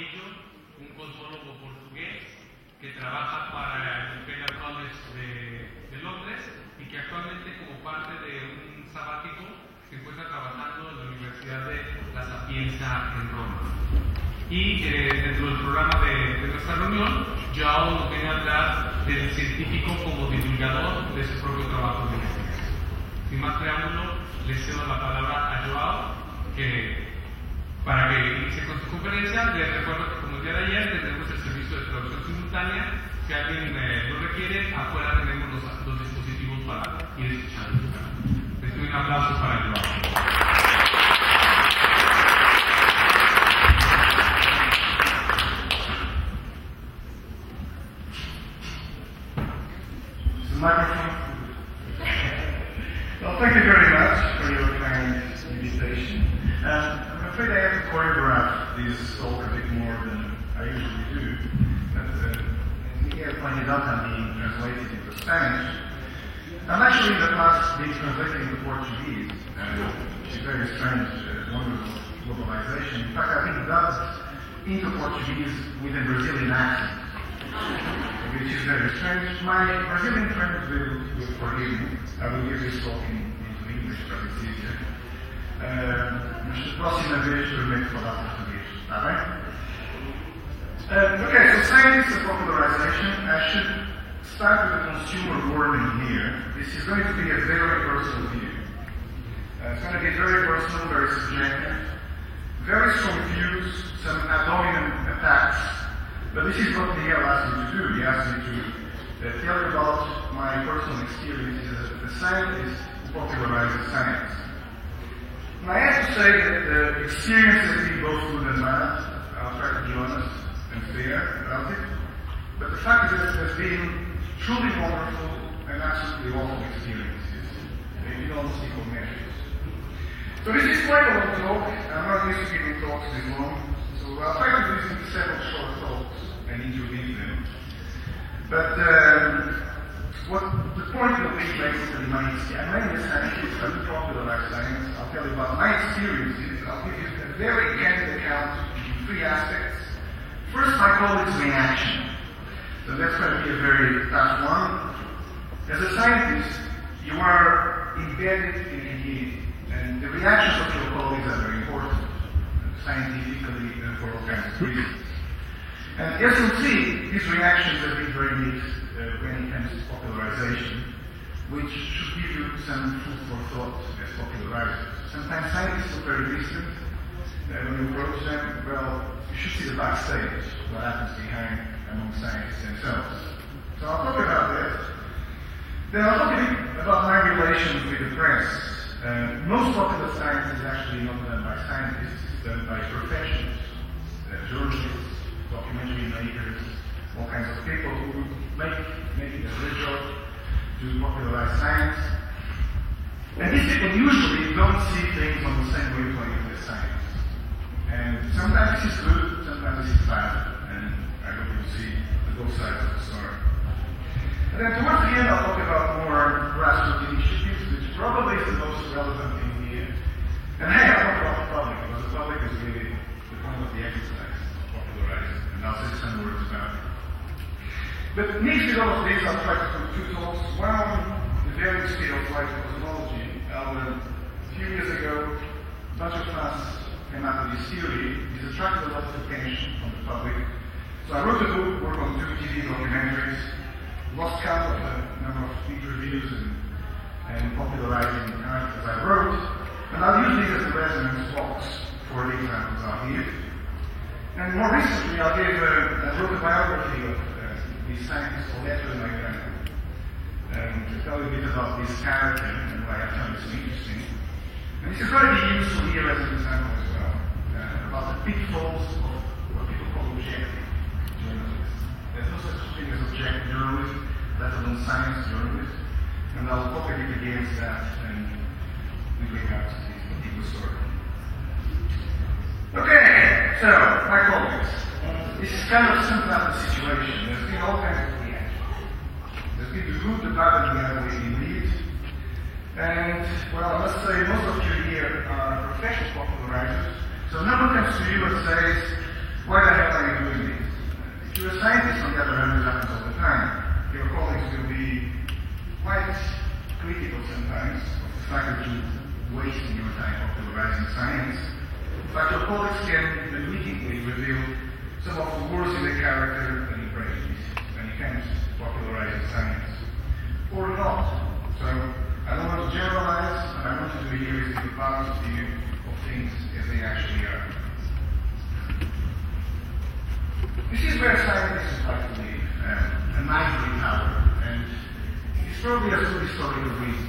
Coelho, un cosmólogo portugués que trabaja para el Imperial College de Londres y que actualmente, como parte de un sabático, se encuentra trabajando en la Universidad de La Sapienza en Roma. Y dentro del programa de nuestra reunión, Joao nos viene a hablar del científico como divulgador de su propio trabajo de investigación. Sin más preámbulo, le cedo la palabra a Joao para que inicie con su conferencia. Les recuerdo que, como el día de ayer, tenemos el servicio de traducción simultánea. Si alguien lo requiere, afuera tenemos los dispositivos para ir escuchando. Les doy un aplauso para Joao. Microphone. Well, thank you very much for your kind invitation. I'm afraid I have to choreograph this talk a bit more than I usually do. But as Miguel pointed out, I'm being translated into Spanish. I'm actually in the past been translating into Portuguese, which is very strange, wonderful globalization. In fact, I've been dubbed into Portuguese with a Brazilian accent, which is very strange. My Brazilian friends will forgive me. I will give this talk into English, but it's easier. Mas a próxima vez prometo falar português, está bem? Okay, so science and popularization. I should start with a consumer warning here. This is going to be a very personal view. It's going to be very personal, very subjective, very strong views, some ad hominem attacks. But this is what Miguel asked me to do. He asked me to tell you about my personal experiences as a scientist who popularizes science. And I have to say that the experience has been both good and bad. I'll try to be honest and fair about it. But the fact is that there's been truly wonderful and absolutely awful experiences in almost equal measures. So this is quite a long talk. I'm not used to giving talks this long. So I'll try to do this into several short talks and introduce them. But what the point will be basically my experience. I'm mainly a scientist, I do popularize science. I'll tell you about my experiences. I'll give you a very candid account in three aspects. First, my colleague's reaction. So that's going to be a very tough one. As a scientist, you are embedded in a community, and the reactions of your colleagues are very important, scientifically and for all kinds of reasons. And as you'll see, these reactions have been very mixed when it comes to popularization, which should give you some food for thought as popularizers. Sometimes scientists are very distant. When you approach them, well, you should see the backstage, what happens behind among scientists themselves. So I'll talk about that. Then I'll talk a bit about my relations with the press. Most popular science is actually not done by scientists, it's done by professionals, journalists, documentary makers, all kinds of people who make it a real job to popularize science. And these people usually don't see things on the same wavelength as science. And sometimes this is good, sometimes this is bad, and I hope you'll see both sides of the story. And then towards the end I'll talk about more grassroots initiatives, which probably is the most relevant thing here. And hey, I'll talk about the public, because the public is really the point of the exercise, popularizing. I'll say some words about it. But mixed with all of this, I'll try to do two talks. One on the varying scale of light cosmology. A few years ago, a bunch of us came out with this theory. It attracted a lot of attention from the public. So I wrote a book, worked on 2 TV documentaries, lost count of the number of interviews and popularizing the articles I wrote. And I'll use these as the resonance box for the examples out here. And more recently, I wrote a biography of this scientist called Edwin McGregor, to tell you a bit about this character and why I found it so interesting. And this is going to be useful here as an example as well, about the pitfalls of what people call objective journalism. There's no such thing as objective journalism, let alone science journalism, and I'll talk a bit against that and link out to this particular story. Okay, so, my colleagues, this is kind of sums up the situation. There's been all kinds of reactions. There's been the good, the bad, and the ugly indeed. And, well, I must say, most of you here are professional popularizers, so no one comes to you and says, why the hell colleagues can immediately reveal some of the words in the character and the brain when it comes to popularizing science, or not. So I don't want to generalize, and I want you to hear is the balanced view of things as they actually are. This is where scientists like to live, an ivory tower, and it's probably has two historical reasons.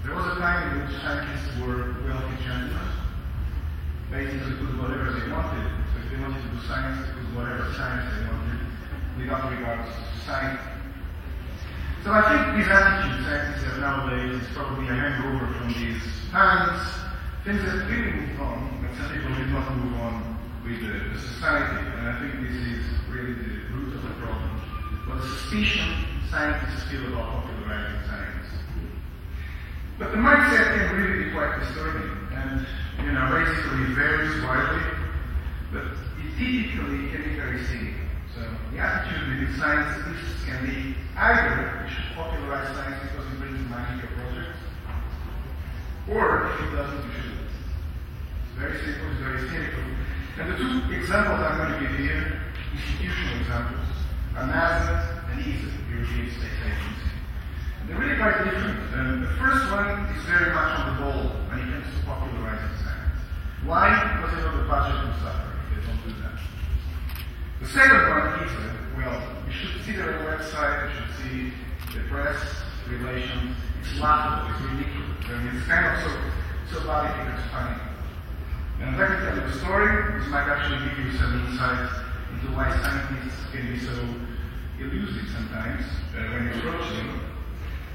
There was a time in which scientists were wealthy gentlemen. Basically could do whatever they wanted. So if they wanted to do science, they could do whatever science they wanted, without regard to society. So I think this attitude scientists have nowadays is probably a hangover from these times, things that really moved on, but some people did not move on with the society, and I think this is really the root of the problem. But the suspicion scientists feel about popularizing science. But the mindset can really be quite disturbing, and basically it varies widely, but it typically can be very cynical. So the attitude within scientists can be either we should popularize science because it brings money to your projects, or if it doesn't, we shouldn't. It's very simple, it's very cynical. And the two examples I'm going to give here, institutional examples, are NASA and ESA, European Space Agency. They're really quite different. The first one is very much on the ball when it comes to popularizing science. Why? Because they know the budget will suffer if they don't do that. The second one is, you should see their website, you should see the press relations. It's laughable, it's ridiculous. I mean, it's kind of so bad it's funny. And let me tell you a story. This might actually give you some insight into why scientists can be so elusive sometimes when you approach them.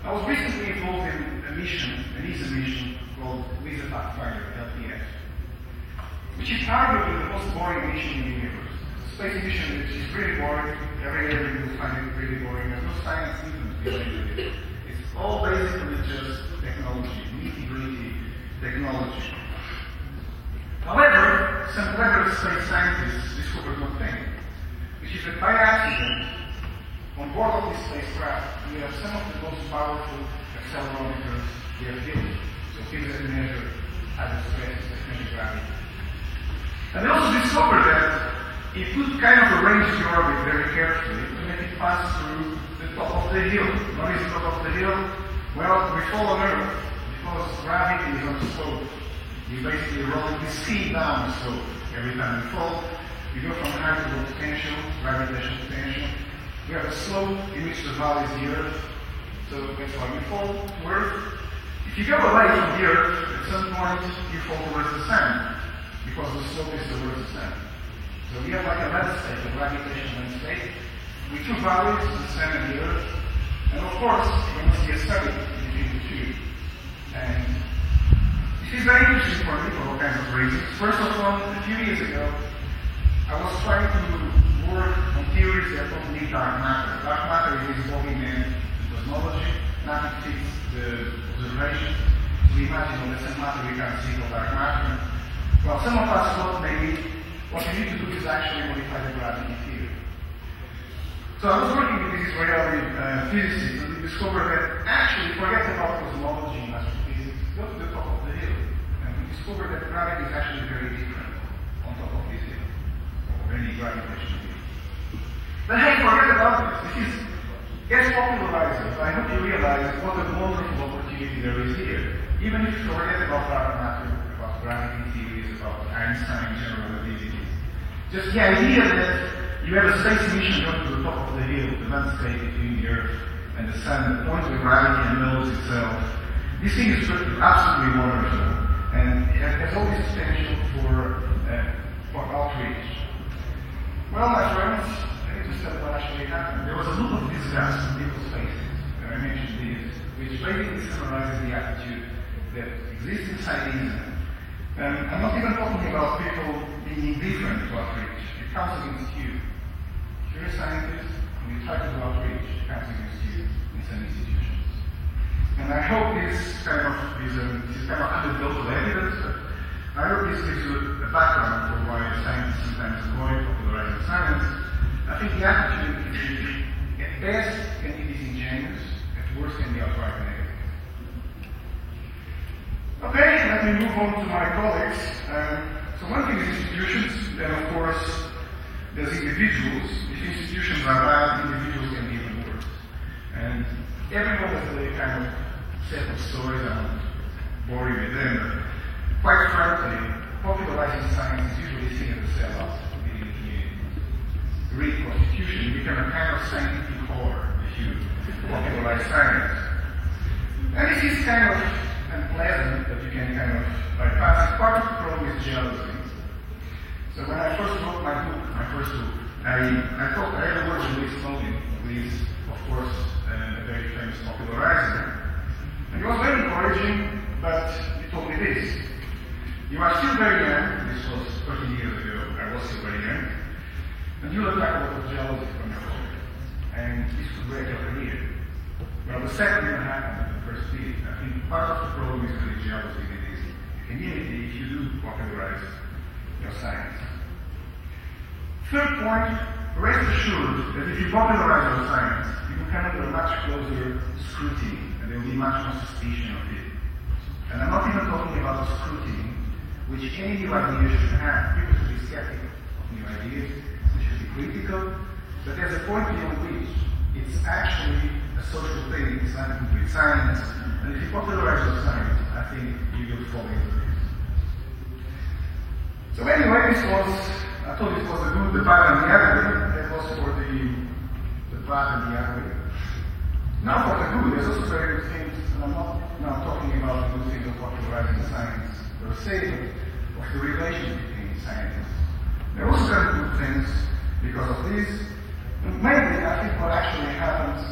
I was recently involved in a mission, an ESA mission called LISA Pathfinder, LPF, which is arguably the most boring mission in the universe. It's a space mission which is really boring. Every year you will find it really boring. There's no science even behind it. It's all basically just technology, nitty-gritty technology. However, some clever space scientists discovered one thing, which is that by accident, on board of this spacecraft, we have some of the most powerful accelerometers we have built. So things that measure either stress, measure gravity. And they also discovered that it could kind of arrange the orbit very carefully to make it pass through the top of the hill. What is the top of the hill? Well, we fall on Earth because gravity is on the slope. We basically roll the speed down the slope. Every time we fall, we go from high to low potential, gravitational potential. We have a slope in which the valley is the Earth, so that's why we fall to Earth. If you go away from the Earth, at some point you fall towards the sun, because the slope is towards the sun. So we have like a landscape, a gravitational landscape, with two valleys, the sun and the Earth, and of course, you must see a study between the two. And this is very interesting for me for all kinds of reasons. First of all, a few years ago, I was trying to work on theories that don't need dark matter. Dark matter is evolving in cosmology, nothing fits the observation. So we imagine all the same matter we can't see called dark matter. Well, some of us thought maybe what you need to do is actually modify the gravity theory. So I was working with this Israeli physicist and we discovered that actually forget about cosmology and astrophysics, go to the top of the hill. And we discovered that gravity is actually very different on top of this hill, or any gravitational field. But hey, forget about this. This is as popularizers. I hope you realize what a wonderful opportunity there is here. Even if you forget about dark matter, about gravity theories, about Einstein general relativity. Just the idea that you have a space mission going to the top of the hill, the landscape between the Earth and the Sun, that points where gravity knows itself. This thing is absolutely wonderful, and it has all this potential for outreach. Well, my friends, I need to tell what actually happened. There was a look of disgust on people's faces, and I mentioned this, which basically summarizes the attitude that exists inside ESA. I'm not even talking about people being indifferent to outreach. It counts against you. If you're a scientist and you try to do outreach, it counts against you in some institutions. And I hope this kind of anecdotal evidence, but I hope this gives you a background for why scientists sometimes avoid popularizing science. I think the attitude is, at best, can be disingenuous, at worst, can be outright negative. Okay, let me move on to my colleagues. So one thing is institutions, then of course there's individuals. If institutions are bad, individuals can be even worse. And everyone has a kind of set of stories. I won't bore you with them, but quite frankly, popularizing science is usually seen as a sellout. In the Greek constitution, you become a kind of scientific whore if you popularize science. And this is kind of unpleasant, but you can kind of bypass it. Part of the problem is jealousy. So when I first wrote my first book, I thought I had a word with Louis Slogan, who is, of course, a very famous popularizer. And it was very encouraging, but he told me this. You are still very young, this was 30 years ago, I was still very young, and you look like a lot of jealousy from your father, and this could break your career. Well, the second didn't happen, the first did. I think part of the problem is really jealousy with this community if you do popularize your science. Third point, rest assured that if you popularize your science, you will come under much closer scrutiny, and there will be much more suspicion of it. And I'm not even talking about the scrutiny which any new idea should have. People should be skeptical of new ideas, they should be critical, but there's a point beyond which it's actually a social thing, it's nothing to do with science, and if you popularize your science, I think you will fall into this. So anyway, I thought this was the good, the bad, and the ugly. That was for the bad and the ugly. Now for the good, there's also very good things, and I'm not now talking about the good things of popularizing science per se, but of the relation between scientists. There are also very good things because of this. And mainly, I think what actually happens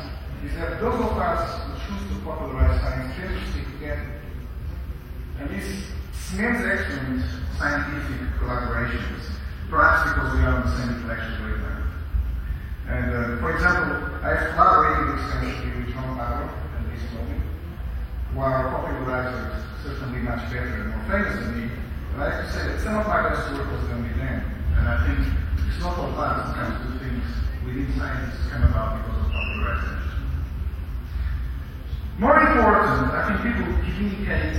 is that those of us who choose to popularize science tend to stick together. And this cements excellent scientific collaborations, perhaps because we are on the same intellectual wavelength. And for example, I have collaborated extensively with John Barrow and Louis Slogan, who are popularizers, certainly much better and more famous than me. But I have to say that some of my best work was done with them. And I think it's not all bad, sometimes good things within science come about because of popularization. More important, I think people communicate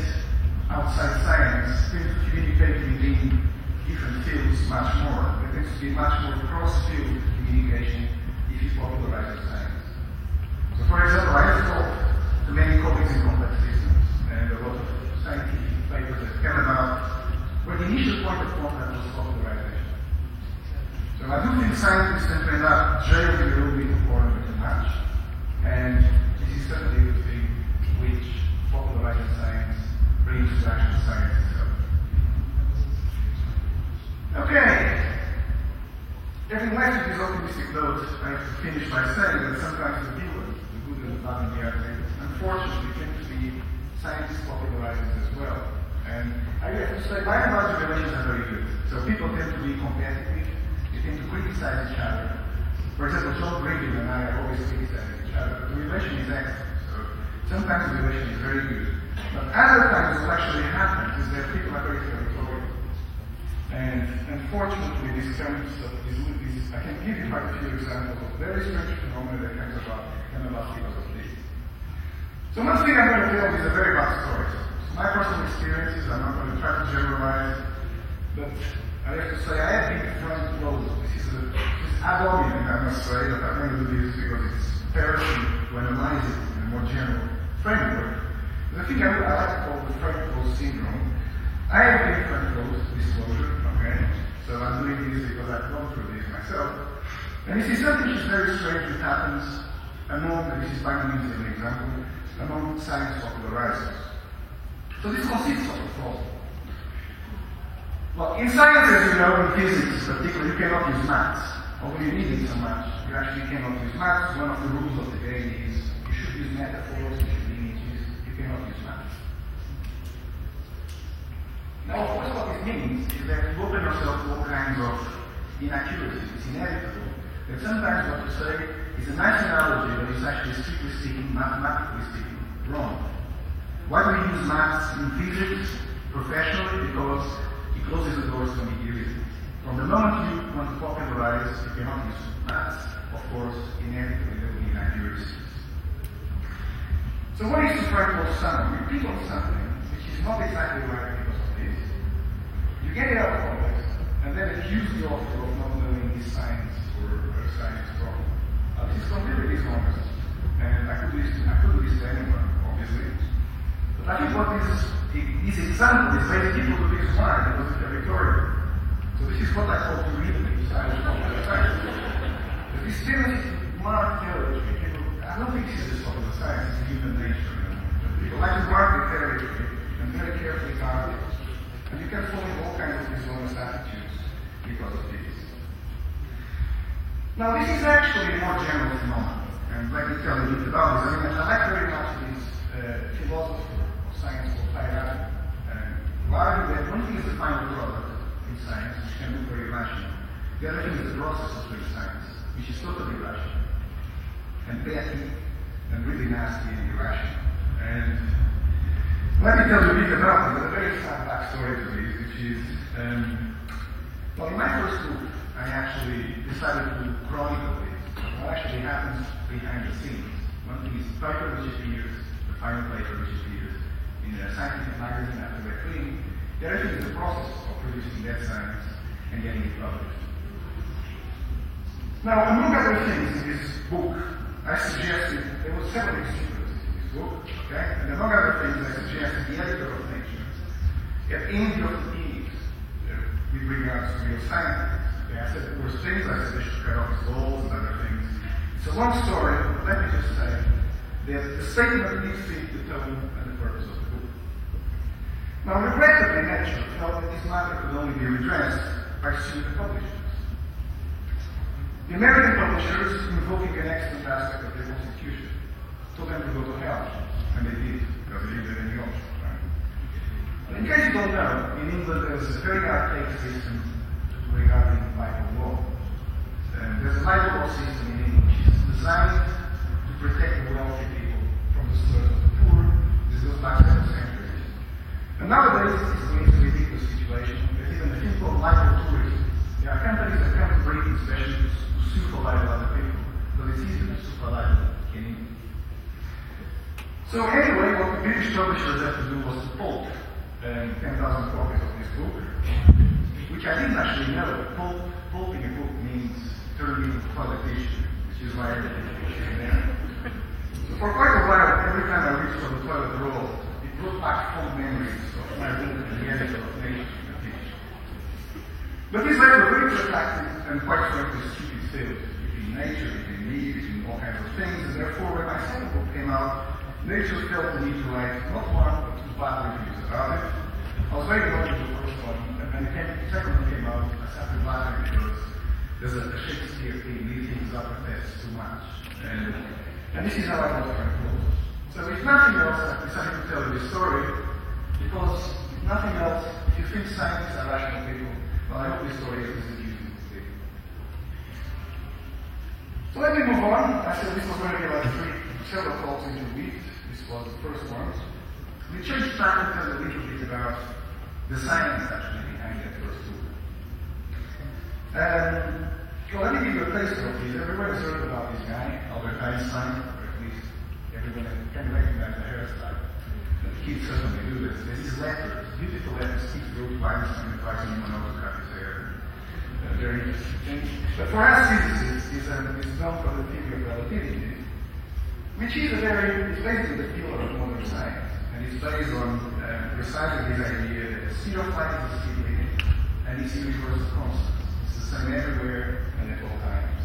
outside science, people communicate within different fields much more. There tends to be much more cross-field communication if you popularize science. So for example, I have talked to many colleagues in complex systems, and a lot of scientific papers that came about where the initial point of contact was popularization. So I do think scientists can end up jailed a little bit of corner too much, and this is certainly the thing which popularizing science brings to actual science itself. Okay. Having left this optimistic note, I have to finish by saying that sometimes the viewers, the good and the bad and the ugly, unfortunately tend to be scientists popularizers as well. And I have to say, by and large, relations are very good. So people tend to be competitive, they tend to criticize each other. For example, John Greenfield and I always criticize each other, but the relation is excellent. So sometimes the relation is very good. But other times what actually happens is that people are very territorial. And unfortunately, this comes of this, I can give you quite a few examples of very strange phenomena that come about because of this. So one thing I'm going to tell is a very bad story. So my personal experiences, I'm not going to try to generalize, but I have to say I have been front row. This is ad hominem, I must say, but I'm going to do this because it's perishing to analyze it in a more general framework. But I think I like to call the front row syndrome. I have been front row disclosure, okay? So I'm doing this because I've gone through this myself. And this is something which is very strange that happens among, this is by no means an example, among science popularizers. So this consists of a problem. Well, in science, as you know, in physics particularly, you cannot use maths. Although you need it so much, you actually cannot use maths. One of the rules of the game is you should use metaphors, you should images, you cannot use maths. Now, of course, what this means is that you open yourself to all kinds of inaccuracies. It's inevitable that sometimes what you say is a nice analogy, but it's actually, strictly speaking, mathematically speaking, wrong. Why do we use maths in physics professionally? Because it closes the doors to ambiguity. From the moment you want to popularize, you cannot use maths. Of course, inevitably there will be inaccuracies. So what is to try to repeat on something which is not exactly right because of this? You get it out of context. and then accuse the author of not knowing his science or science wrong. This is completely dishonest, and I could do this to anyone, obviously. But I think what this example is very people to this one, it was territorial. So this is what I call derivative science. But this tendency to mark territory, I don't think this is just of science, it's human nature. People like to mark the territory and very carefully guard it. And you can fall into all kinds of dishonest attitudes because of this. Now this is actually a more general phenomenon. And let me tell you a bit about this. I mean, I like very much this philosopher of science called Feyerabend, who argued that one thing is the final product in science, which can look very rational. The other thing is the process of doing science, which is totally rational, and petty, and really nasty and irrational. And let me tell you a bit about it. There's a very sad backstory to this, which is, well, in my first book, I actually decided to chronicle this. What actually happens behind the scenes. One thing is the paper which appears, the final paper which appears in a scientific magazine after we're clean. The other thing is the process of producing that science and getting it published. Now, among other things in this book, I suggested there were several extremes in this book, okay? And among other things, I suggested the editor of Nature get envy of the peace with regards to real scientists. Okay? I said there were things, I said they should cut off his balls and other things. It's a long story, but let me just say that the statement needs to fit the tone and the purpose of the book. Now, regrettably, Nature felt that this matter could only be redressed by suing the publishers. The American publishers, invoking an excellent aspect of their constitution, told them to go to hell, and they did, because they didn't have any option. Right? But in case you don't know, in England there's a very archaic system regarding libel law. There's a libel law system in England which is designed to protect the wealthy people from the slurs of the poor. This goes back several centuries. And nowadays, it's a ridiculous situation. There's even a thing called libel tourism. There are companies that come to Britain, especially to sue for libel other people, because it's easier to sue for libel in England. So anyway, what the British publishers had to do was to pulp 10,000 copies of this book, which I didn't actually know. Pulping a book means turning into toilet tissue, which is why it's in there. So for quite a while, every time I reached for the toilet roll, it brought back fond memories of my book and the editor of Nature. But these were very protracted and quite frankly stupid sales between Nature, between me, between all kinds of things, and therefore when my second book came out, Nature felt the need to write not one but two bad reviews about it. I was very lucky with the first one, and when the second one came out, I started laughing because there's a Shakespeare thing, these things are protest too much. And this is how I got Frank Close. So if nothing else, I decided to tell you this story, because if nothing else, if you think scientists are rational people, well, I hope this story is amusing to see. So let me move on. I said this was going to be like several talks into a week. This was the first one. We changed track and tell a little bit about the science actually behind that first book. Well, let me give you a taster of this. Everyone has heard about this guy, Albert Einstein, or at least everyone can recognize the hairstyle. The kids certainly do this. There's these letters, beautiful letters, Steve wrote to Einstein advising him on how to cut his hair. Very interesting thing. But for us physicists, it's known for the theory of relativity, which is basically the pillar of modern science. And it's based on precisely this idea that zero flight is a theory and it's universal constant. It's the same everywhere and at all times.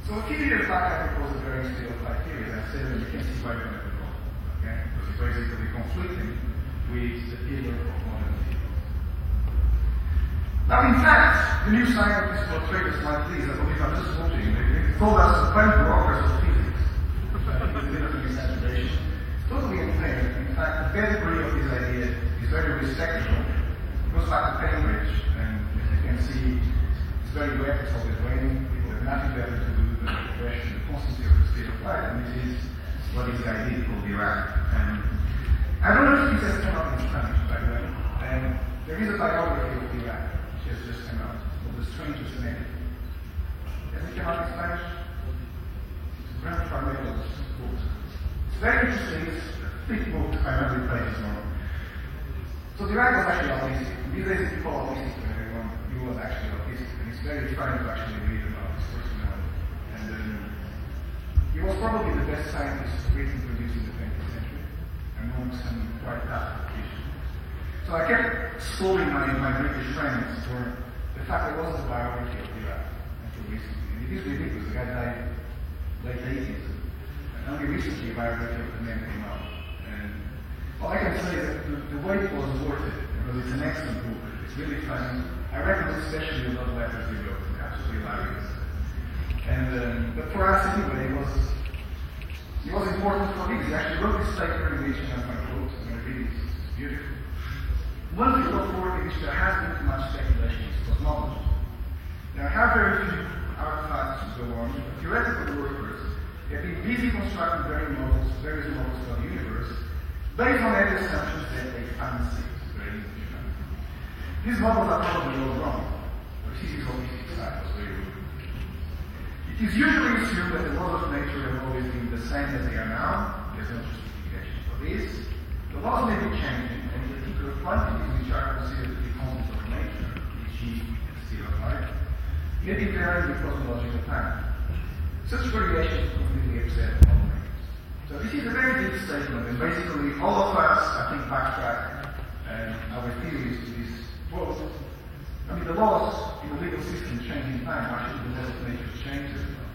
So a few years back I proposed a very zero flight theory, and I said that you can see why we don't have a problem. Okay? Because it's basically conflicting with the pillar of modern theory. Now, in fact, the new scientists portrayed us like this. I believe I'm just quoting. They called us the punk rockers of physics. I think it's a bit of a exaggeration. It's totally unfair. In fact, the pedigree of this idea is very respectable. It goes back to Cambridge, and as you can see, it's very wet, it's always raining. People have nothing better to do than to question the constancy of the state of light, and this is what is the idea called Dirac. And I don't know if this has come out in Spanish, by the way. And there is a biography of Dirac. Has just come out. It's called The Strangest Name. Has it come out in Spanish? It's Grant Farmello's book. It's very interesting. It's a thick book, 500 pages long. So Dirac was actually autistic. These days it's called autistic to everyone. He was actually autistic, and it's very funny to actually read about his personality. And he was probably the best scientist written produced in the 20th century, among some quite tough issues. So I kept scolding my British friends for the fact there wasn't a biography of Dirac until recently. And it is ridiculous. The guy died late 80s. And only recently a biography of the man came out. And all I can say is that the wait was worth it, because it's an excellent book. It's really funny. I recommend especially the love letters he wrote. They're absolutely hilarious. And but for us anyway, it was important for me. He actually wrote this paper in which my quote, I'm going to read it. It's beautiful. One field of work in which there has been too much speculation is cosmology. There are very few artifacts to go on, but theoretical workers have been busy constructing various models for the universe, based on any assumptions that they fancy. Very interesting. These models are probably all wrong, but this is holistic side was very rude. It is usually assumed that the laws of nature have always been the same as they are now. There's no justification for this. The laws may be changing, and particular quantities which are considered to be constants of nature, e.g., the speed of light, may be varying with cosmological time. Such variations completely upset all makers. So this is a very deep statement, and basically all of us, I think, backtrack our theories to this quote. I mean, the laws in the legal system change in time. Why should the laws of nature change as well?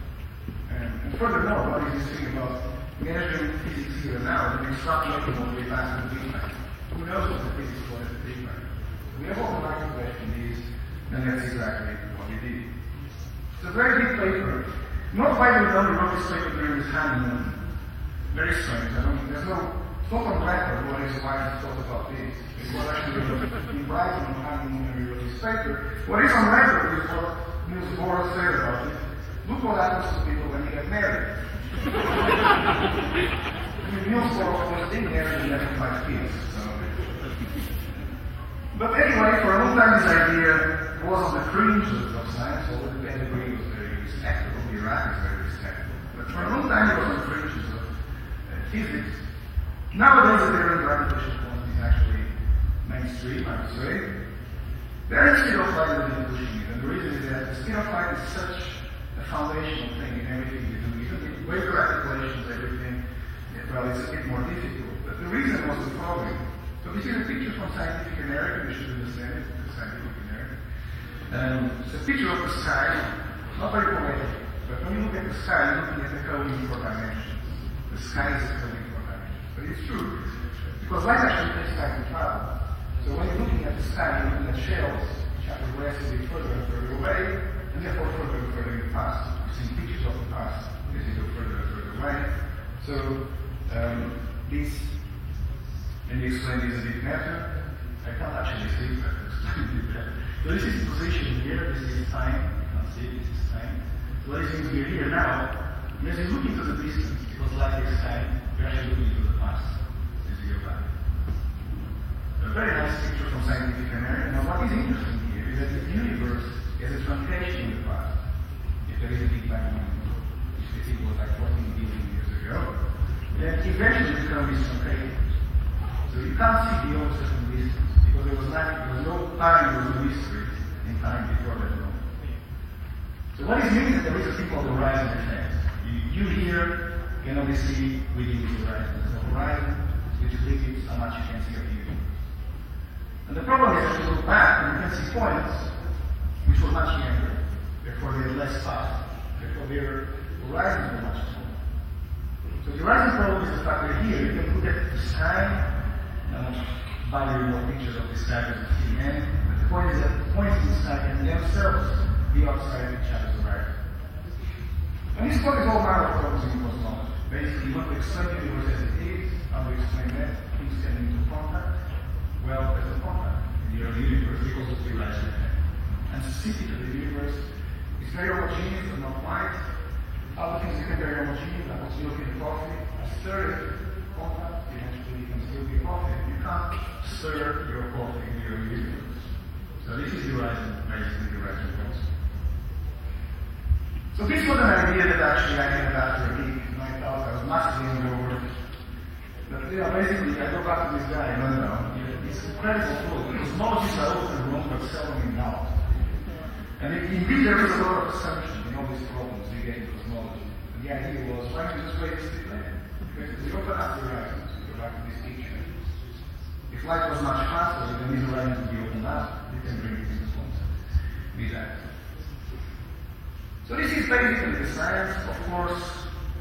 And furthermore, what is this thing about measuring physics here and now, and extrapolating all the way back to the Big Bang? Who knows what the physics was at the Big Bang? We have all the right to question these, and that's exactly what we did. It's a very big paper. Not widely known, wrote this paper during his honeymoon. Very strange. It's not on record what his wife thought about this. It was actually in Brighton on honeymoon when he wrote this paper. What is on record is what Niels Bohr said about it. Look what happens to people when you get married. Niels Bohr was being married and having 5 kids. So. But anyway, for a long time this idea was on the fringe of science, although the pedigree was very respectable, Dirac is very respectable. But for a long time it was on the fringes of physics. Nowadays the theory of gravitational quantum is actually mainstream, I would say. There is speed of light that is pushing it, and the reason is that the speed of light is such a foundational thing in everything you do. Even the Waker articulations, everything, well, it's a bit more difficult. But the reason was the following. So this is a picture from Scientific American, you should understand it, the Scientific American. It's a picture of the sky, not very poetic, but when you look at the sky, you're looking at the coding for dimensions. The sky is a coding for dimensions. But it's true, because light actually takes time to travel. So when you're looking at the sky, you're looking at shells, which are progressively further and further away, and therefore further and further in the past. You've seen pictures of the past as you go further and further away. So this, and you explain this a bit better. I can't actually see it, but I'll explain it better. So this is the position here, this is time. You can't see it, this is time. So what is going to be here now, as you look into the distance, because light is time, you're actually looking into the past as you go back. A very nice picture from Scientific American. Now what is interesting here is that the universe is a truncation in the past. If there is a Big Bang moment, which they think was like 14 billion years ago, then eventually becomes truncated. So you can't see beyond a certain distance, because there was no time, there was no history in time before that moment. So what is meaning is that there is a thing called the horizon effect. You here can only see within the horizon. There's a horizon which limits how much you can see of the universe. And the problem is that you look back and you can see points which were much younger, therefore they had less path, therefore their horizons were much smaller. So the horizon problem is the fact that here you can look at the sky. I won't bother you more pictures of the sky as you see again, but the point is that the points in the sky can themselves be outside each other's horizon. And this point is all manner of problems in cosmology. Basically, you want to explain the universe as it is, how to explain that, things get into contact. Well, there's a contact in the early universe because of the horizon effect. And specifically, the universe is very homogeneous but not quite. Other things become very homogeneous, like what's milk in the coffee. A stir contact, eventually you can still be coffee. You can't stir your coffee in the early universe. So this is the horizon, basically the horizon concept. So this was an idea that actually I had after a week, and I thought I was massively over it. But basically I go back to this guy, no, this it's incredible tool. Cosmologists are often wrong, but seldom in doubt. And indeed, there is a lot of assumption in all these problems we get in cosmology. And the idea was, why don't you just raise the planet? Because we open up the horizons, we go back to this picture. If light was much faster, then these horizons would be opened up. We can bring it into contact with that. So this is basically the science. Of course,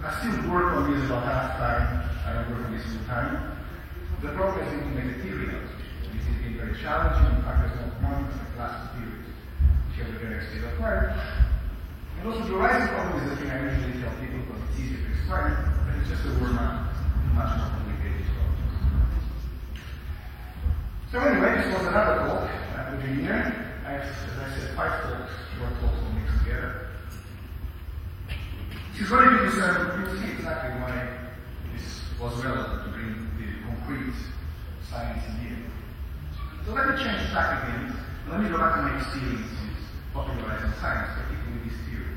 I still work on this about half time. I don't work on this full time. The problem is to make a theory out of it. This has been very challenging. In fact, there's no point in the classical theories which have a very state of life. And also the rising problem is the thing I usually tell people because it's easier to explain, but it's just a word now. Much more complicated problem. So anyway, this was another talk within a year. I have, as I said, 5 talks, short talks all mixed together. This is very good to you'll see exactly why this was relevant to bring the concrete science in here. So let me change tack again. Let me go back to my experiences popularizing science, particularly this theory.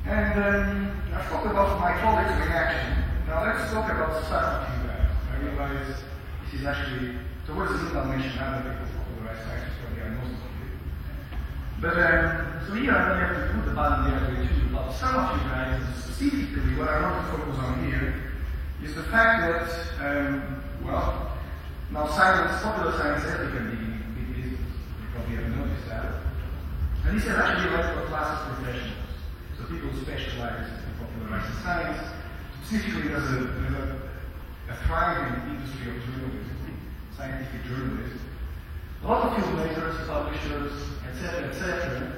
And I've talked about my colleagues' reaction. Now let's talk about some of you guys. I realize this is actually, towards the end I'll mention other people popularize science, probably are most of you. But so here I'm going to have to put the button there for you too. But some of you guys, specifically what I want to focus on here is the fact that, well, now science, popular science has become big business. You probably have noticed that. And this has actually led to a class of professionals. So people who specialize in popularizing science. Specifically, there's a thriving industry of journalism, scientific journalism. A lot of filmmakers, publishers, etc.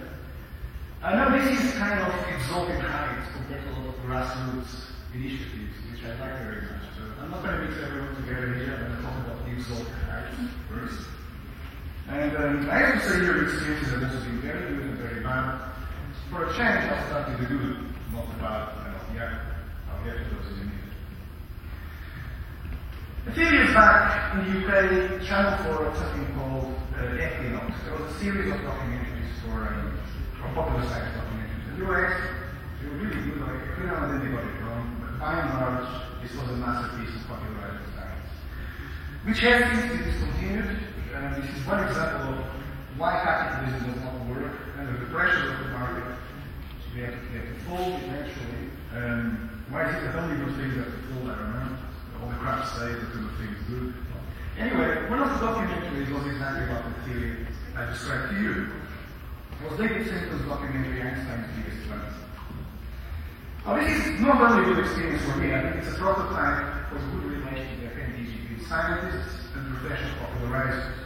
I know this is kind of exotic heights compared to a lot of grassroots initiatives, which I like very much. So I'm not going to mix everyone together here. I'm going to talk about the exotic heights first. And I have to say your experiences have also been very good and very bad. For a change, I'll start with the good, not the bad. I'll get to those in a minute. A few years back in the UK, Channel 4 had something called Equinox. There was a series of documentaries for popular science documentaries. And they were excellent. They were really good. Like, every now and then they got it wrong, but by and large, this was a masterpiece of popularizing science. Which has since been discontinued. This is one example of why capitalism does not work under the pressure of the market. So we have to fold eventually. Why is it that only good things have to fold? I don't know. All the crap say that the thing is good. Anyway, one of the documentaries was exactly about the theory I described to you. It was David Sinclair's documentary, Einstein's Biggest Limit. Now this is not only a good experience for me, I think it's a prototype for a good relation that can be between scientists and professional popularizers.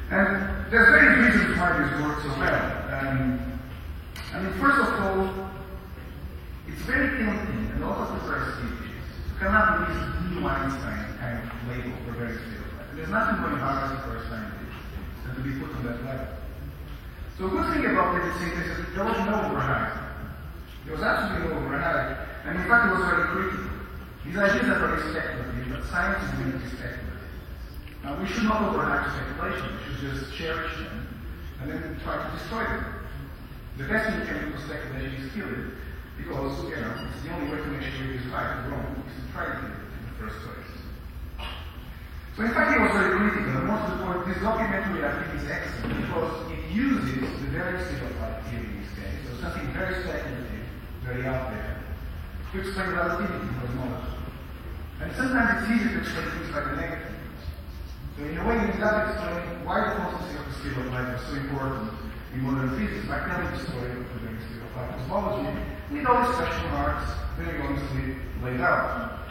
And there's various reasons why this works so well. First of all, it's very tempting, and a lot of the prestiges, to come up with this new Einstein kind of label for various fields. There's nothing more embarrassing for a scientist than to be put on that level. So a good thing about David Sinclair is that there was no overhype. There was absolutely no overhype, and in fact it was very critical. These ideas are very speculative, but science is meant to be speculative. Now we should not overhype speculation, we should just cherish them, and then try to destroy them. The best thing you can do for speculation is kill it, because, it's the only way to make sure it is right or wrong, is to try to kill it in the first place. So in fact it was very critical, and more to the point, this documentary I think is excellent, because it uses the very state of light theory in this case, so something very speculative, very out there, to explain relativity in cosmology. And sometimes it's easy to explain things like the negative. So in a way, it does explain why the constancy of the scale of light was so important in modern physics by telling the story of the very scale of light cosmology with all these question marks very honestly laid out.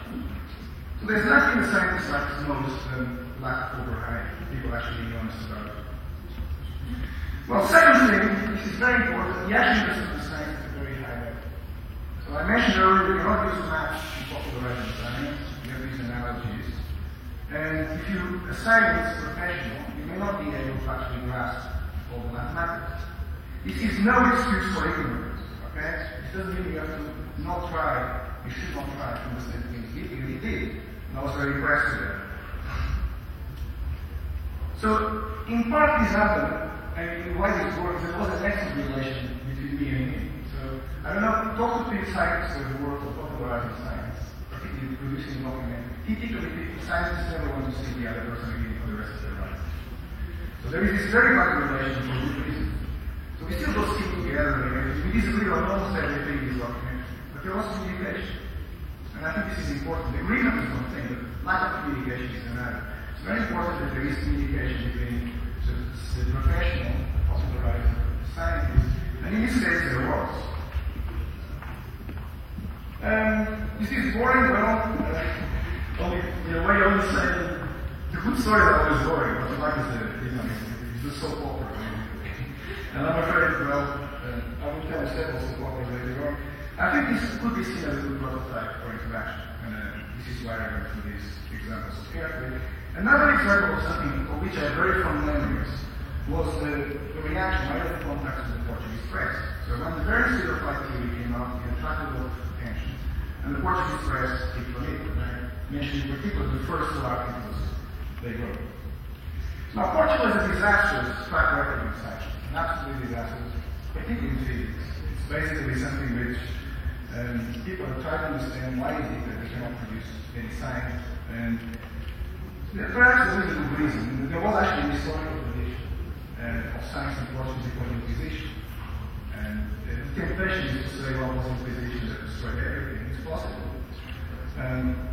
So there's nothing the scientists like to notice than lack of overhype. People actually being honest about it. Well, second thing, this is very important, the actually listen to science at a very high level. So I mentioned earlier, we don't use math in popularizing science, we have these analogies. And if you assign this professional, you may not be able to actually grasp all the mathematics. This is no excuse for ignorance, okay? It doesn't mean you have to not try, you should not try to understand things deeply, and he did. And I was very impressed with that. So, in part this happened, and why this works, there was an excellent relation between me and him. So, I don't know, talk to the scientists of the world of popularizing science, particularly producing documentaries. typically scientists never want to see the other person again for the rest of their life. So there is this very bad relation for good reason. So we still don't stick together and we disagree on almost everything in this document, but there was communication. And I think this is important. The agreement is one thing, but lack of communication is another. It's very important that there is communication between the professional, popularized scientists, and in this case there was. This is boring, well, only, in a way, only saying the good stories are always boring. What you like is it's just so popular. And I'm afraid, well, I will tell you several so popular later on. I think this could be seen as a good prototype for interaction, and this is why I went through these examples so carefully. Another example of something of which I have very fond memories was the reaction right of contacts with the Portuguese press. So when the very zero flight theory came out, it attracted a lot of attention, and the Portuguese press kicked on it. And I mentioned in particular the first two articles they wrote. Now, Portugal has a disastrous track record in science, an absolutely disastrous, particularly in physics. It's basically something which people are trying to understand why is it that we cannot produce any science, and perhaps there is a good reason. There was actually an historical tradition of science in Portugal before the Inquisition. And the temptation is to say, well, it was the Inquisition that destroyed everything. It's possible.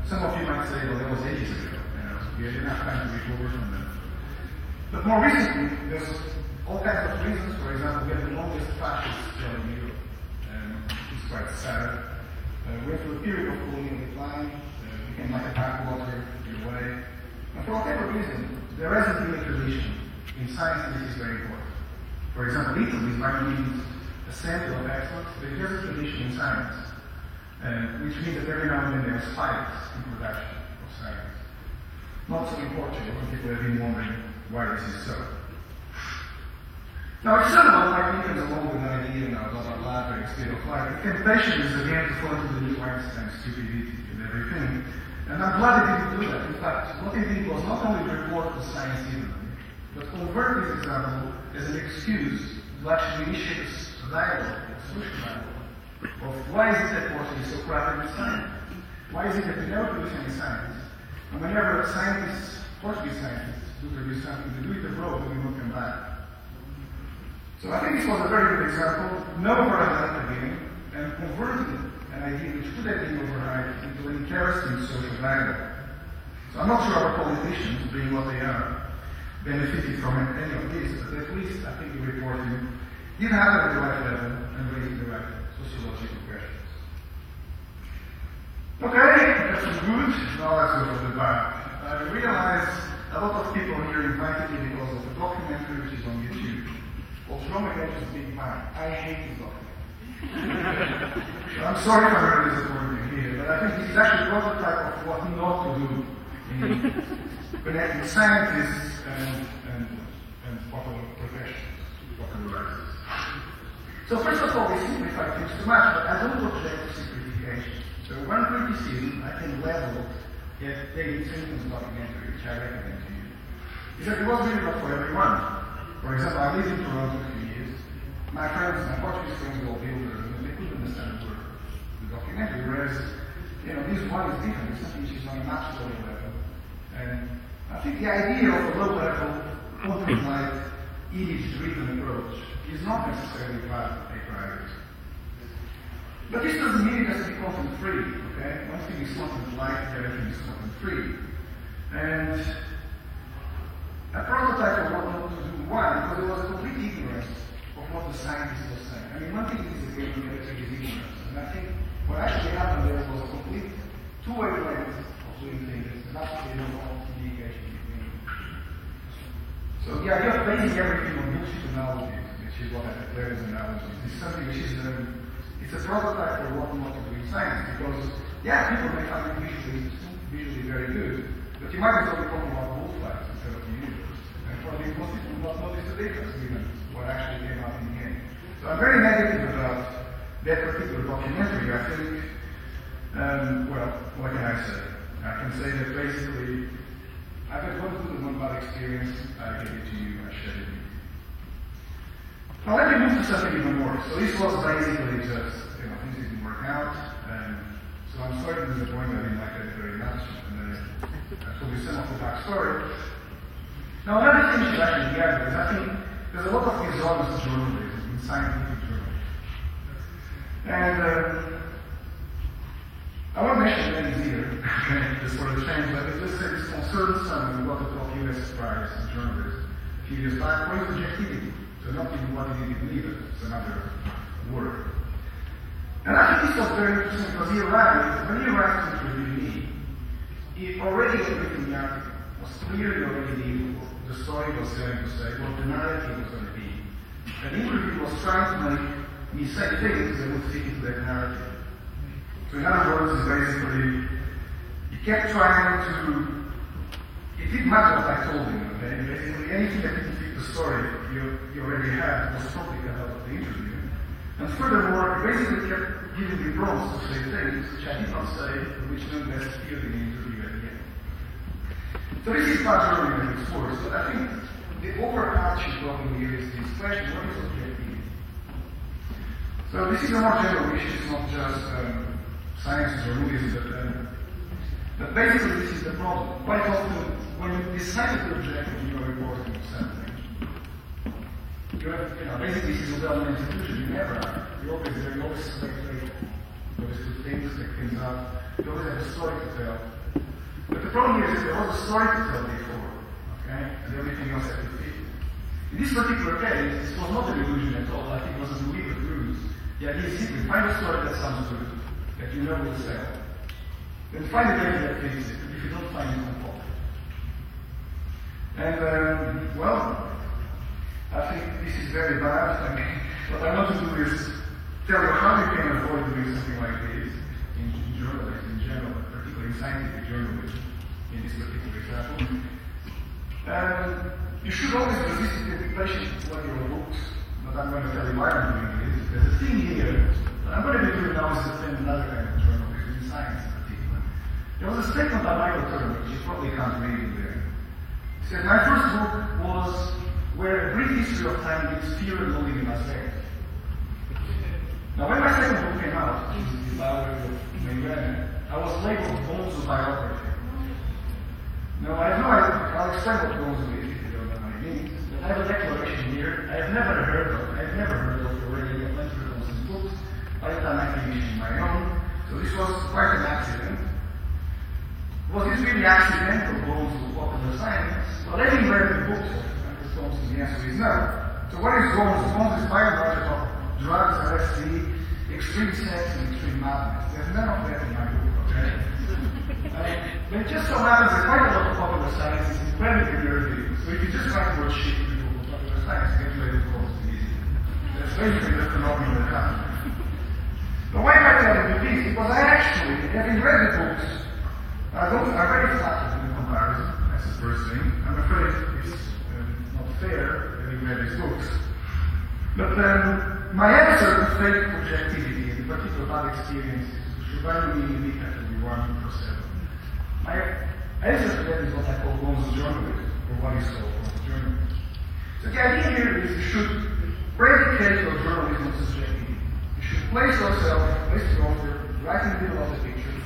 Some of you might say, well, that was ages ago. We had enough time to recover from that. But more recently, there's all kinds of reasons. For example, we have the longest fascist spell in Europe. It's quite sad. We went through a period of colonial decline. Became like a backwater in a way. And for whatever reason, there hasn't been a tradition. In science, this is very important. For example, Italy is by no means a center of excellence, but it has a tradition in science, which means that every now and then there are spikes in production of science. Not so in Portugal, when people have been wondering why this is so. Now, if someone like me comes along with an idea now, blah blah blah, very state of life, the temptation is again to fall into the new Einstein stupidity and everything. And I'm glad they didn't do that. In fact, what they did was not only report the science evenly, but convert this example as an excuse to actually initiate a dialogue, a social dialogue, of why is it that Portugal is so crappy with science? Why is it that we never produce any science? And whenever scientists, Portuguese scientists, do produce something, they do it abroad and we won't come back. So I think this was a very good example, no overhype again, and converting an idea which could have been overhyped into an interesting social dialogue. So I'm not sure our politicians, being what they are, benefited from any of this, but at least I think the reporting did happen at the right level and raised the right sociological questions. Okay, that's good. Now let's go for the bad. I realize a lot of people here invited me because of a documentary which is on YouTube. Well, Roma is Big Man. I hate this document. I'm sorry if I'm very disappointing here, but I think this is actually a prototype of what not to do in connecting scientists and popular professions, popularizers. So first of all, we simplify things too much, but I don't object to simplification. So one criticism I can level at David Simpson's documentary, which I recommend to you, is that it was really not for everyone. For example, I lived in Toronto for 2 years. My friends, my Portuguese friends were all builders, and they couldn't understand the word of the documentary, whereas, this one is different. It's something which is on a much lower level. And I think the idea of a low-level, content-like, image-driven approach is not necessarily a priority. But this doesn't mean it has to be content-free, okay? One thing is content-like, the other thing is content-free. And a prototype of what not to do. Why? Because there was a complete ignorance of what the scientists were saying. I mean, one thing is the other thing is ignorance. And I think what actually happened there was a complete two-way blend of doing things, and absolutely no communication between them. So the idea of basing everything on bullshit analogies, which is what I declare as analogies, is something which is it's a prototype for what not to do in science. Because, people may find it visually very good, but you might as well be talking about bullfights instead of the universe. And probably most people will not notice the difference given what actually came out in the end. So I'm very negative about that particular documentary. I think, what can I say? I can say that basically, I've had one good and one bad experience. I gave it to you, I shared it with you. Now let me move to something even more. So this was basically just, things didn't work out, and So I'm sorry to disappoint you, I didn't like that very much. And I told you some of the backstory. Now, another thing you should actually gather is I think there's a lot of dishonest journalism in scientific journalism. And I won't mention names here, just for a change, but it just says concerns some what we call US prize in journalism. A few years back, what is objectivity? So not even what did he believe it, it's another word. And I think this was very interesting because when he arrived to interview me, he already had written the article. It was clearly already the story was going to say, what the narrative was going to be. And the interview was trying to make me say things that would fit into that narrative. So in other words, basically, he kept trying to, it didn't matter what I told him, okay? Basically, anything that didn't fit the story you already had was probably cut out of the interview. And furthermore, he basically kept giving me prompts to say things which I did not say, but which nonetheless appeared in the interview at the end. So this is part journalism at its worst, but I think the overarching problem here is this question, what is objectivity? So this is a more general issue, it's not just science or journalism, but basically this is the problem. Quite often, when you decide to object in your reporting of something, basically this is a well-known institution, you never are. You always select later. You always do things, take things out, you always have a story to tell. But the problem here is that there was a story to tell before, okay? And everything else had to fit. In this particular case, this was not an illusion at all. I think it was a deliberate ruse. The idea is simply find a story that sounds good, that you know will sell. Then find a data that fits it. If you don't find it, don't pop it. And, well, I think this is very bad. I mean, what I want to do is tell you how you can avoid doing something like this in journalism in general, particularly in scientific journalism, in this particular example. You should always resist the temptation to study your books, but I'm going to tell you why I'm doing this. Because the thing here, what I'm going to be doing now is defend another kind of journalism, in science in particular. There was a statement by Michael Turner, which you probably can't read in there. He said, my first book was Where a Brief History of Time Meets Fear and Loathing in Las Vegas. Now, when my second book came out, which is the biography of Mayweather, I was labeled Bones of Biography. Now, I know I'll explain what Bones is if you don't know what it means, but I have a declaration here I've never heard of already a bunch of Bones' books. By the time I finished my own, so this was quite an accident. Was this really accidental, Bones of popular science? Well, having read the books of Bones, the answer is no. So what is Bones? Bones is biological drugs, LSD, extreme sex, and extreme madness. There's none of that in my book, okay? But it just so happens that quite a lot of popular science is incredibly nerdy. So if you just write the word shit to people with popular science, you get labeled Bones easy. That's basically the phenomenon that happens. But why am I telling you this? Because I actually, having read the books, I'm very flattered in the comparison. That's the first thing. I'm afraid it's not fair having read these books. But my answer to fake objectivity, in particular bad experiences, should only be indicated to be 1 per 7. My answer to that is what I call Bones of journalism, or what is called Bones of journalism. So the idea here is you should predicate your journalism on subjectivity. You should place yourself, place the author, right in the middle of the picture,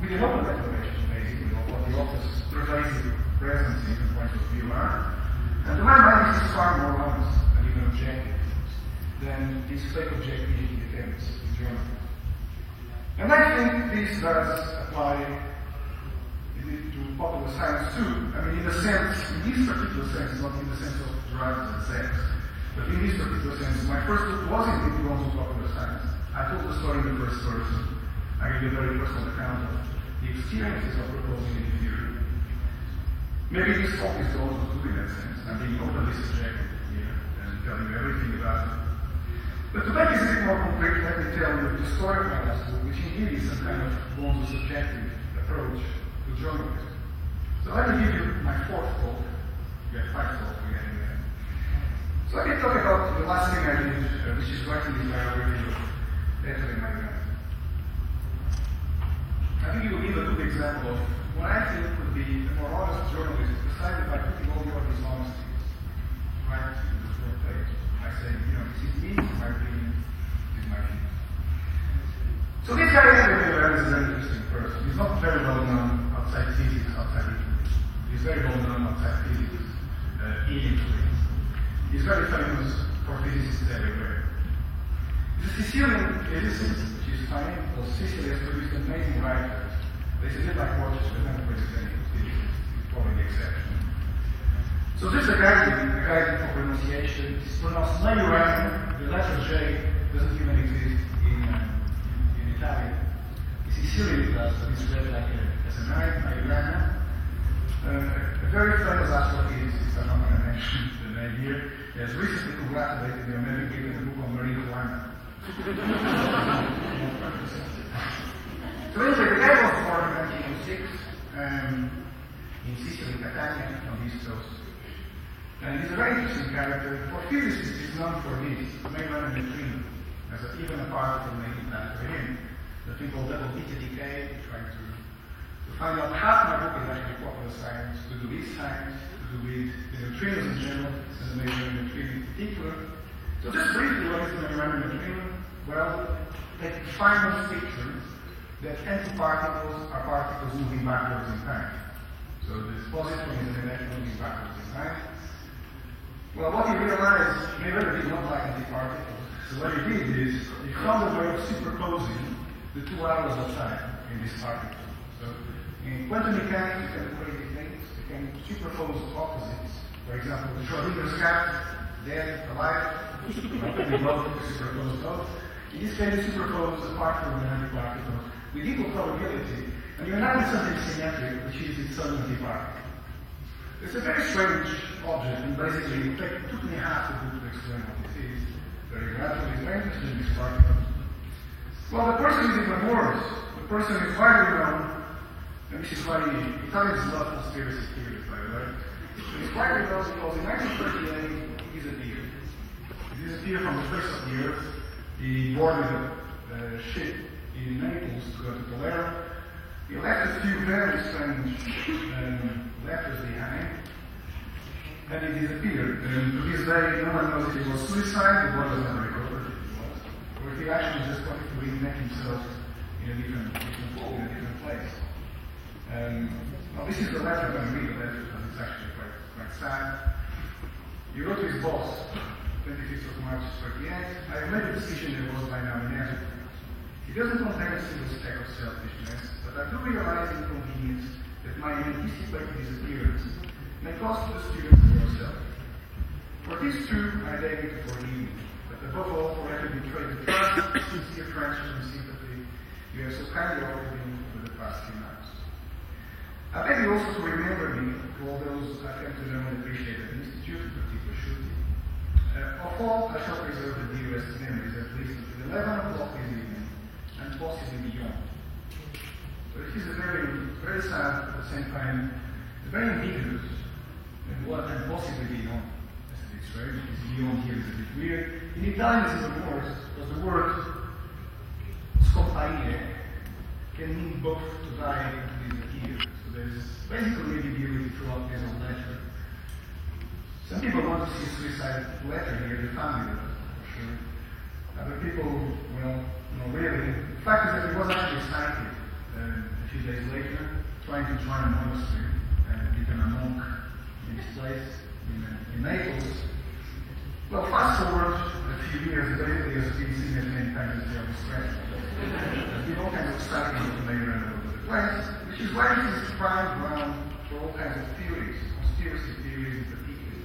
with an open declaration, basically, of what the author's pervasive presence in the point of view are. And to my mind, this is far more honest and even objective than this fake objectivity defense in journalism. And I think this does apply to popular science too. I mean, in this particular sense, not in the sense of drugs and sex, but in this particular sense, my first book was indeed Bones of popular science. I told the story in the first person. I gave a very personal account of the experiences of proposing a theory. Maybe this talk is also good in that sense. I'm being openly subjective here and telling you everything about it. But to make this a bit more concrete, let me tell you the story of my last book, which indeed is some kind of Bones of subjective approach to journalism. So let me give you my 4th talk. We have 5 talks we're getting there. So let me talk about the last thing I did, which is writing this biography of Ettore Mayweather. I think it will give a good example of what I think would be a more honest journalism, decided by putting all your dishonesties right in the 4th page. I say, this is me, this is my opinion, this is my view. So this guy is a resident He's not very well known outside physics, outside Italy. He's very well known outside physics in Italy. He's very famous for physicists everywhere. He's a Sicilian physicist, which is funny, because Sicily has produced amazing writers. They say they like watches, but never produced any physicists. It's probably the exception. So this is a guiding for pronunciation. It's pronounced Majorana. The letter J doesn't even exist in Italian. In Sicilian it does, but it's read like as an I, Majorana. A very famous astrophysicist, I'm not going to mention the name here, he has recently congratulated me on having given the book on marine climate. So anyway, the guy was born in 1906 in Sicily, Catania, on the east coast. And he's a very interesting character. For physicists, he's known for this, Majorana neutrino, as even a particle named after him. The thing called double beta decay, trying to find out. Half my book is actually popular science, to do with science, to do with the neutrinos in general, and the Majorana neutrino in particular. So just briefly, what is the Majorana neutrino? Well, they define those pictures that antiparticles are particles moving backwards in time. So this positron is an electron moving backwards in time. Well, what he realized, Majorana did not like antiparticles. So what he did is, he found a way of superposing the 2 hours of time in this particle. So in quantum mechanics, you can do crazy things. You can superpose opposites. For example, the Schrödinger's cat, dead, alive, we both superpose both. In this case, you superpose a particle and an antiparticle with equal probability, and you end up with something symmetric, which is its own antiparticle. It's a very strange object, and basically, it took me half a book to explain what it is. Very gradually, it's very interesting, this particle. Well, the person is even worse. The person is widely known, and this is why Italians love conspiracy theories, by the way. It's widely known because in 1938, he disappeared. He disappeared from the face of the earth. He boarded a ship in Naples to go to Palermo. He left a few very strange letters behind, and he disappeared. And to this day, no one knows if it was suicide, the body was never recovered if it was, or if he actually just wanted to reinvent himself in a different place. Now this is the letter I'm going to read the letter because it's actually quite sad. He wrote to his boss, 25th of March 38, I have made a decision that was by now inevitable. It doesn't contain a single speck of selfishness, but I do realize the inconvenience that my anticipated disappearance may cost the students and yourself. For this too, I beg you to forgive me, but above all, for having betrayed the trust, sincere friendship and sympathy you have so kindly offered me over the past few months. I beg you also to remember me to all those I came to know and appreciate at the Institute, in particular Schulte. Of all, I shall preserve the dearest memories, at least until 11 o'clock this evening, and possibly beyond. So it is a very, very sad, at the same time, very ambiguous, and what and possibly beyond. That's a bit strange, because beyond here is a bit weird. In Italian it's even worse, because the word scomparire can mean both to die and to disappear. So there's basically ambiguity throughout this whole letter. Some people want to see a suicide letter here, the family does, for sure. Other people, well, not really. The fact is that he was actually sighted a few days later, trying to join a monastery and become a monk in this place, in Naples. Well, fast forward a few years, basically has been seen as many times as the other stretch. There's been all kinds of sightings of Majorana all over the place, which is why this is prime ground for all kinds of theories, conspiracy theories in particular.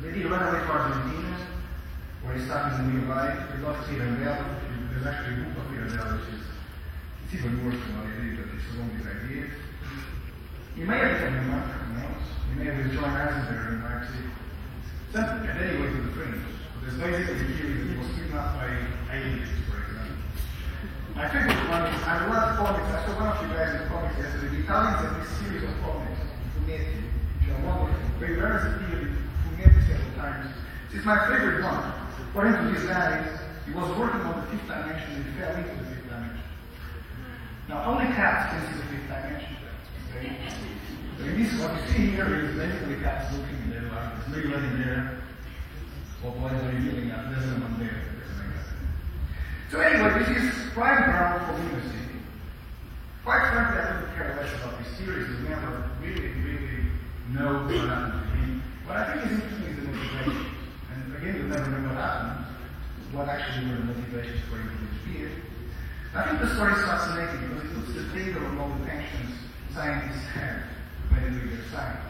Maybe he ran away to Argentina, where he started his new life. He got Pirandello. There's actually a book of Pirandello, which is it's even worse than what he did, but it's along these ideas. He may have become a monk, who knows? He may have joined Eisenberg in Leipzig. Something, and then he went to the fringe. So there's basically a theory that he was kidnapped by aliens, for example. My favorite one is, I love comics. I saw one of you guys in comics yesterday. The Italians have this series of comics, Fumetti, which are wonderful. They learn as a theory, Fumetti several times. This is my favorite one. According to this guy, he was working on the fifth dimension and fell into the fifth dimension. Now, only cats can see the fifth dimension. Okay? So this, what you see here is basically cats looking in their life. There's no one in there. What are you doing? There's no one there. So anyway, this is prime ground for lunacy. Quite frankly, mysterious. We never really know what happened to him. What I think is interesting is the motivation. And again, we'll never know what happened, what actually were the motivations for him to disappear. I think the story is fascinating because it puts the table of all the tensions scientists have when they do their science.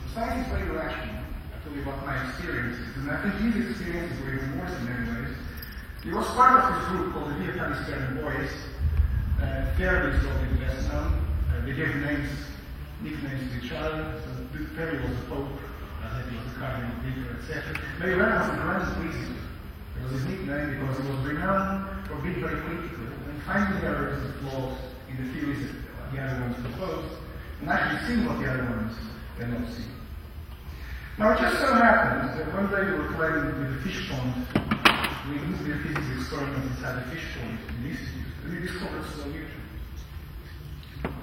So science is very rational. I told you about my experiences, and I think his experiences were even worse in many ways. He was part of this group called the Vietnamese Boys. Ferry is probably the best known. They gave nicknames to each other. So Ferry was the Pope, he was the Cardinal Vicar, etc. But he ran as the Grand Inquisitor. It was his nickname because he was renowned for being very critical and finding errors and flaws in the theories that the other ones proposed, and actually seeing what the other ones had not seen. Now it just so happens that one day we were playing with the fish pond. We moved the physics experiment inside the fish pond in the institute. We discovered slow neutron.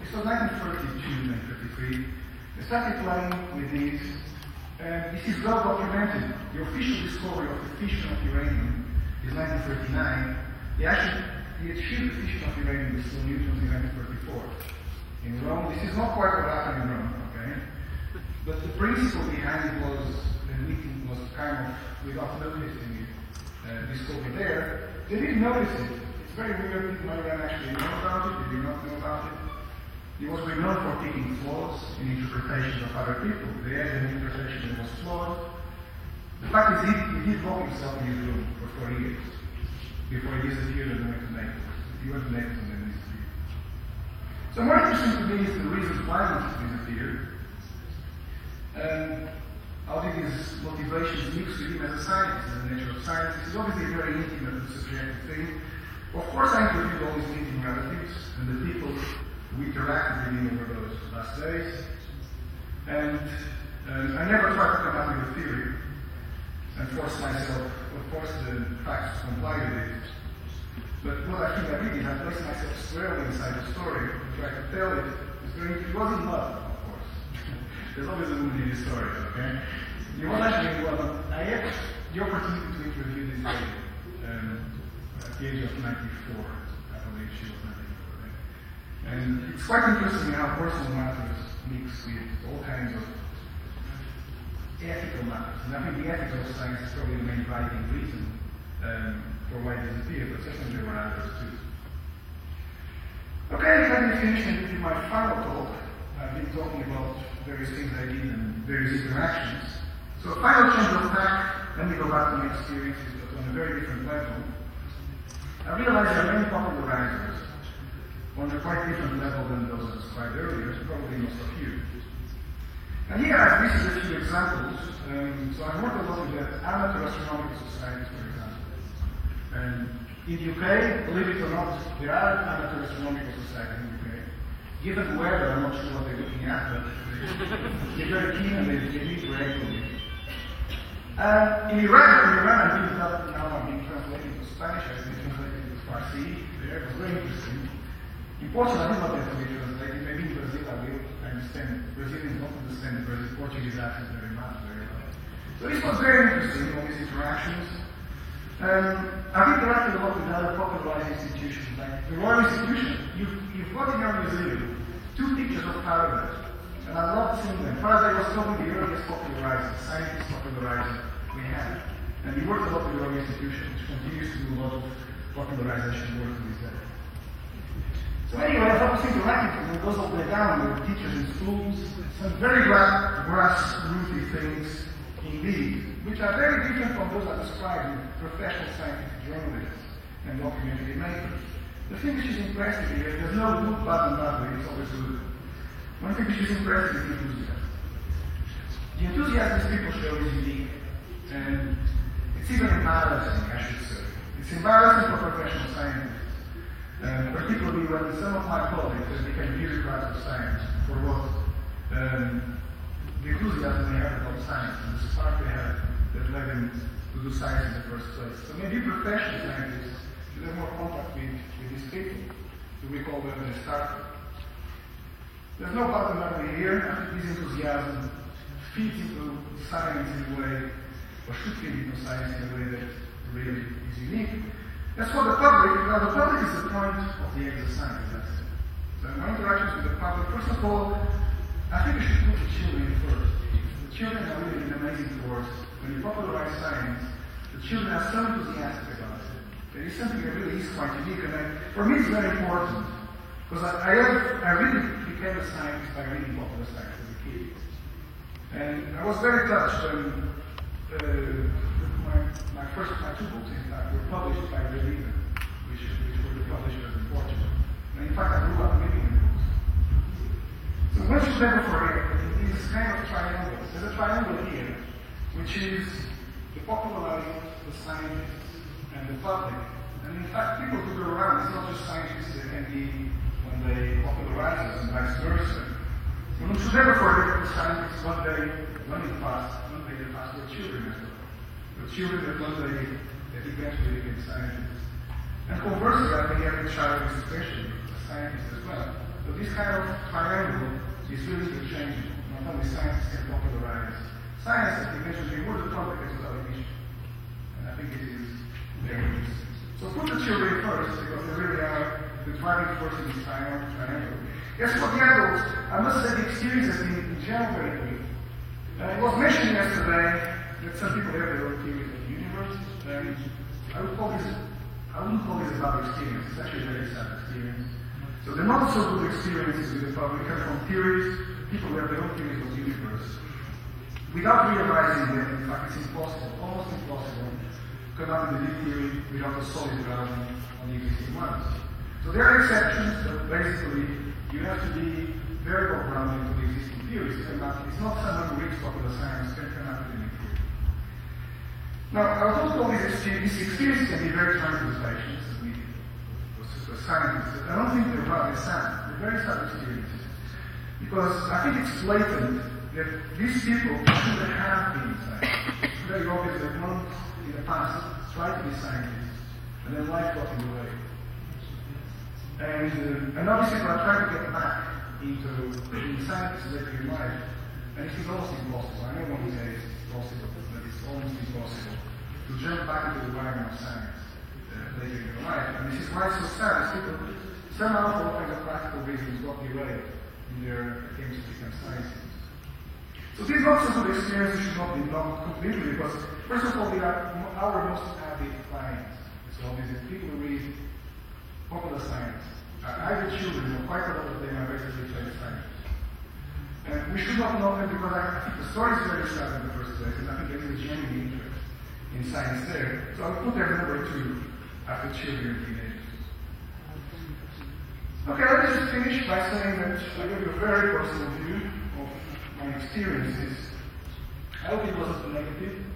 This was 1932, 1933. We started playing with these, and this is well documented. The official discovery of the fission of uranium is 1939. He achieved the fission of uranium with slow neutrons in 1934. In Rome, this is not quite what happened in Rome, okay? But the principle behind it was, the meeting was kind of, without noticing it, discovered there. They didn't notice it. It's very weird. Magellan actually knew about it. They did not know about it. He was renowned for picking flaws in interpretations of other people. They had an interpretation that was flawed. The fact is, he did lock himself in his room for 4 years before he disappeared and went to Naples. He went to Naples and then disappeared. So more interesting to me is the reasons why he disappeared. How did his motivations mix with him as a scientist, as the nature of science? This is obviously a very intimate and subjective thing. Of course, I interviewed all his living relatives and the people who interacted with him over those last days. And I never tried to come up with a theory and force the facts to comply with it. But what I think I did is I placed myself squarely inside the story and tried to tell it. It wasn't love, of course. There's always a woman in these stories, okay? It was actually, I had the opportunity to interview this lady at the age of 94. I believe she was 94, right? And it's quite interesting how personal matters mix with all kinds of ethical matters. And I think the ethical science is probably the main driving reason for why it disappeared, but certainly there were others too. Okay, let me finish and give you my final talk. I've been talking about various things I did and various interactions. So final change of tack, let me go back to my experiences, but on a very different level. I realized there are many popularizers on a quite different level than those I described earlier, probably most of you. And here I've listed a few examples. So I've worked a lot with the amateur astronomical societies, for example. And in the UK, believe it or not, there are amateur astronomical societies in the UK. Given the weather, I'm not sure what they're looking at, but they're very keen and they need to regularly. In Iran, I'm being translated to Spanish, I've been translated to Farsi. There, it was very interesting. In Portugal, I don't know that to be translated. Maybe in Brazil, I will understand. Brazilians don't understand the Portuguese accent very much, very well. So this was very interesting, all these interactions. I've interacted a lot with other popularized institutions, like the Royal Institution. You've got in your museum 2 pictures of Faraday. And I love seeing them. Faraday was probably the earliest popularizer, scientist popularizer we had. And he worked a lot with the Royal Institution, which continues to do a lot of popularization work to this day. So anyway, I thought this interacting with goes all the way down with teachers in schools, some very grassrooty things indeed, which are very different from those I described in professional scientific journalists and documentary makers. The thing which is impressive here, there's no good button button, it's always good. One thing which is impressive is enthusiasm. The enthusiasm these people show is unique, and it's even embarrassing, I should say. It's embarrassing for professional scientists, particularly when some of my colleagues have become bureaucrats of science for what the enthusiasm they have about science and the spark they have that led them to do science in the first place. So maybe professional scientists should have more contact with these people to recall where they started. There's no button over here. I think this enthusiasm feeds into science in a way, or should feed into science in a way that really is unique. As for the public, now the public is the point of the exercise. So my interactions with the public, first of all, I think we should put the children first. The children are really an amazing force. When you popularize science, the children are so enthusiastic about it. There is something that really is quite unique, and for me it's very important. Because I really became a scientist by reading popular science as a kid. And I was very touched when my two books, in fact, were published by Relieving, which were the publishers in Portugal. And in fact, I grew up reading the books. So one should never forget that it is kind of triangle. There's a triangle here, which is the popularizing, the scientists, and the public. And in fact, people who go around, it's not just scientists that can be when they popularize us and vice versa. One should never forget that the scientists one day, when they pass their children as well. The children that one day that eventually became scientists. And conversely, I think every child is especially a scientist as well. So this kind of triangle is really interchangeable. Not only scientists can popularize science, but eventually more the public as well as issue. And I think it is very interesting. So put the children first, because they really are the driving force in this triangle. As for the adults, I must say the experience has been in general very good. It was mentioned yesterday that some people have their own theories of the universe, and I wouldn't call this a bad experience. It's actually a very sad experience. So the not so good experiences with the public come from theories, people who have their own theories of the universe, without realizing that in fact it's impossible, almost impossible, to come up with a new theory without a solid grounding on the existing ones. So there are exceptions, but basically you have to be very well grounded into the existing theories. It's not someone who reads popular science can come up with a new theory. Now, I told all these experiences can be very trying to the patients, the scientists. I don't think they're rather sad. They're very sad experiences. Because I think it's blatant that these people should have been scientists. It's very obvious that one in the past tried to be scientists, and then life got in the way. And obviously people are trying to get back into being scientists later in life, and it is almost impossible. I know one who says it's possible, but it's almost impossible to jump back into the environment of science later in your life. And this is why it's so sad, is people somehow for all kinds of practical reasons got derailed in their attempts to become scientists. So these not so good experiences should not be done completely, because first of all, they are our most avid clients. So these are people who read popular science. I have children, quite a lot of them are basically trained scientists. And we should not know them because I think the story is very sad in the first place, and I think there is a genuine interest in science there. So I'll put them number 2 after children and teenagers. Okay, let me just finish by saying that I give you a very personal view of my experiences. I hope it wasn't too negative.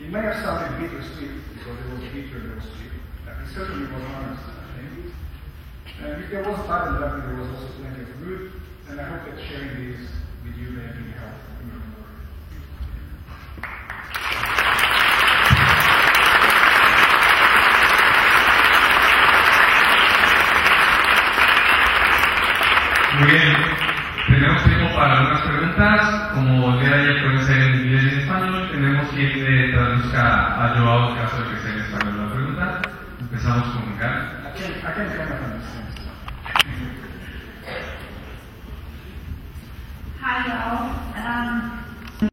It may have sounded bittersweet because it was bitter, there was sweet. It certainly was honest, I think. And if there was bad and luck, there was also plenty of good, and I hope that sharing these with you may be helpful in your work. Muy bien, tenemos tiempo para algunas preguntas. Como el día de ayer pueden ser en inglés y en español, tenemos quien le traduzca a Joao en caso de que sea en español la pregunta. Empezamos con Gary. I can't comment on this.